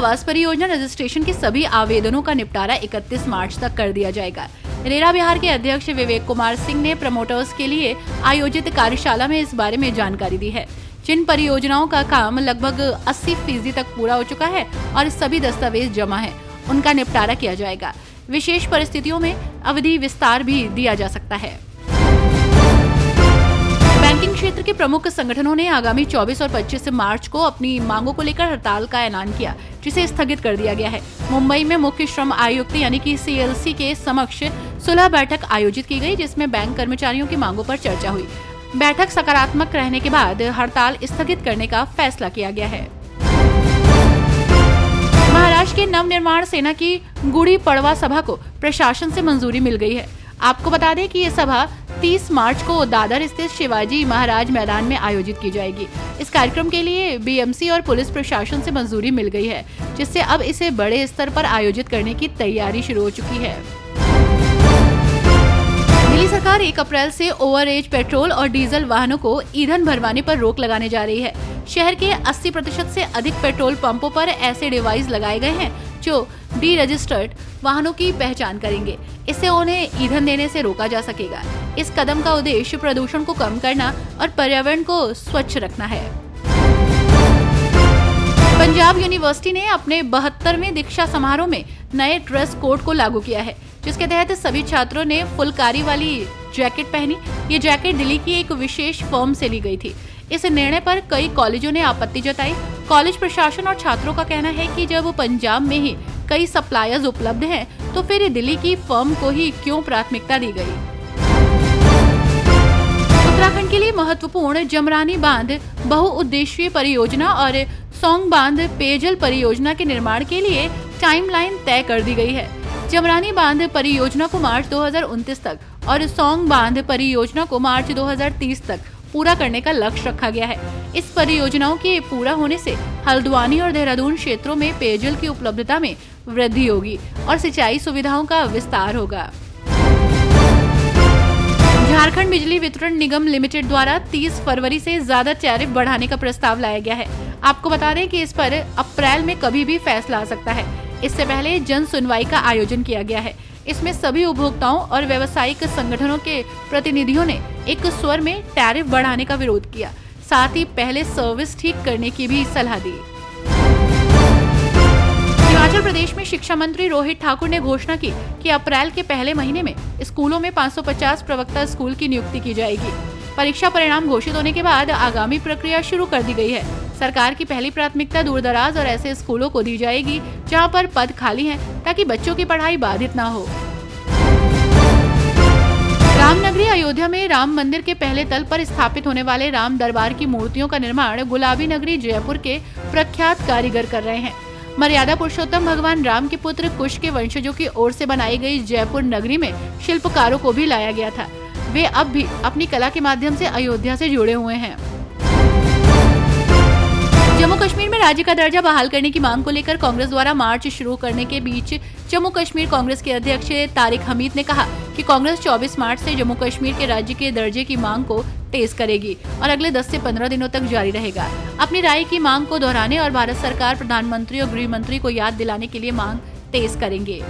आवास परियोजना रजिस्ट्रेशन के सभी आवेदनों का निपटारा 31 मार्च तक कर दिया जाएगा। रेरा बिहार के अध्यक्ष विवेक कुमार सिंह ने प्रमोटर्स के लिए आयोजित कार्यशाला में इस बारे में जानकारी दी है। जिन परियोजनाओं का काम लगभग 80% तक पूरा हो चुका है और सभी दस्तावेज जमा है, उनका निपटारा किया जाएगा। विशेष परिस्थितियों में अवधि विस्तार भी दिया जा सकता है। बैंकिंग क्षेत्र के प्रमुख संगठनों ने आगामी 24 और 25 मार्च को अपनी मांगों को लेकर हड़ताल का ऐलान किया, जिसे स्थगित कर दिया गया है। मुंबई में मुख्य श्रम आयुक्त यानी कि CLC के समक्ष सुलह बैठक आयोजित की गई, जिसमें बैंक कर्मचारियों की मांगों पर चर्चा हुई। बैठक सकारात्मक रहने के बाद हड़ताल स्थगित करने का फैसला किया गया है। महाराष्ट्र के नवनिर्माण सेना की गुड़ी पड़वा सभा को प्रशासन से मंजूरी मिल गई है। आपको बता दें कि ये सभा 30 मार्च को दादर स्थित शिवाजी महाराज मैदान में आयोजित की जाएगी। इस कार्यक्रम के लिए BMC और पुलिस प्रशासन से मंजूरी मिल गई है, जिससे अब इसे बड़े स्तर पर आयोजित करने की तैयारी शुरू हो चुकी है। दिल्ली सरकार 1 अप्रैल से ओवरएज पेट्रोल और डीजल वाहनों को ईंधन भरवाने पर रोक लगाने जा रही है। शहर के 80% से अधिक पेट्रोल पंपों पर ऐसे डिवाइस लगाए गए हैं जो डी-रजिस्टर्ड वाहनों की पहचान करेंगे। इससे उन्हें ईंधन देने से रोका जा सकेगा। इस कदम का उद्देश्य प्रदूषण को कम करना और पर्यावरण को स्वच्छ रखना है। पंजाब यूनिवर्सिटी ने अपने 72वें दीक्षा समारोह में नए ड्रेस कोड को लागू किया है, जिसके तहत सभी छात्रों ने फुलकारी वाली जैकेट पहनी। ये जैकेट दिल्ली की एक विशेष फर्म से ली गई थी। इस निर्णय पर कई कॉलेजों ने आपत्ति जताई। कॉलेज प्रशासन और छात्रों का कहना है कि जब पंजाब में ही कई सप्लायर्स उपलब्ध हैं, तो फिर दिल्ली की फर्म को ही क्यों प्राथमिकता दी गई। उत्तराखंड के लिए महत्वपूर्ण जमरानी बांध बहुउद्देशीय परियोजना और सौंग बांध पेयजल परियोजना के निर्माण के लिए टाइमलाइन तय कर दी गई है। जमरानी बांध परियोजना को मार्च 2029 तक और सौंग बांध परियोजना को मार्च 2030 तक पूरा करने का लक्ष्य रखा गया है। इस परियोजनाओं के पूरा होने से हल्द्वानी और देहरादून क्षेत्रों में पेयजल की उपलब्धता में वृद्धि होगी और सिंचाई सुविधाओं का विस्तार होगा। झारखंड बिजली वितरण निगम लिमिटेड द्वारा 30 फरवरी से ज्यादा टैरिफ बढ़ाने का प्रस्ताव लाया गया है। आपको बता दें कि इस पर अप्रैल में कभी भी फैसला आ सकता है। इससे पहले जन सुनवाई का आयोजन किया गया है। इसमें सभी उपभोक्ताओं और व्यावसायिक संगठनों के प्रतिनिधियों ने एक स्वर में टैरिफ बढ़ाने का विरोध किया। साथ ही पहले सर्विस ठीक करने की भी सलाह दी। हिमाचल प्रदेश में शिक्षा मंत्री रोहित ठाकुर ने घोषणा की कि अप्रैल के पहले महीने में स्कूलों में 550 प्रवक्ता स्कूल की नियुक्ति की जाएगी। परीक्षा परिणाम घोषित होने के बाद आगामी प्रक्रिया शुरू कर दी गई है। सरकार की पहली प्राथमिकता दूरदराज और ऐसे स्कूलों को दी जाएगी जहां पर पद खाली हैं, ताकि बच्चों की पढ़ाई बाधित ना हो। रामनगरी अयोध्या में राम मंदिर के पहले तल पर स्थापित होने वाले राम दरबार की मूर्तियों का निर्माण गुलाबी नगरी जयपुर के प्रख्यात कारीगर कर रहे हैं। मर्यादा पुरुषोत्तम भगवान राम के पुत्र कुश के वंशजों की ओर से बनाई गई जयपुर नगरी में शिल्पकारों को भी लाया गया था। वे अब भी अपनी कला के माध्यम से अयोध्या से जुड़े हुए हैं। जम्मू कश्मीर में राज्य का दर्जा बहाल करने की मांग को लेकर कांग्रेस द्वारा मार्च शुरू करने के बीच जम्मू कश्मीर कांग्रेस के अध्यक्ष तारिक हमीद ने कहा कि कांग्रेस 24 मार्च से जम्मू कश्मीर के राज्य के दर्जे की मांग को तेज करेगी और अगले 10 से 15 दिनों तक जारी रहेगा। अपनी राय की मांग को दोहराने और भारत सरकार, प्रधानमंत्री और गृह मंत्री को याद दिलाने के लिए मांग तेज करेंगे।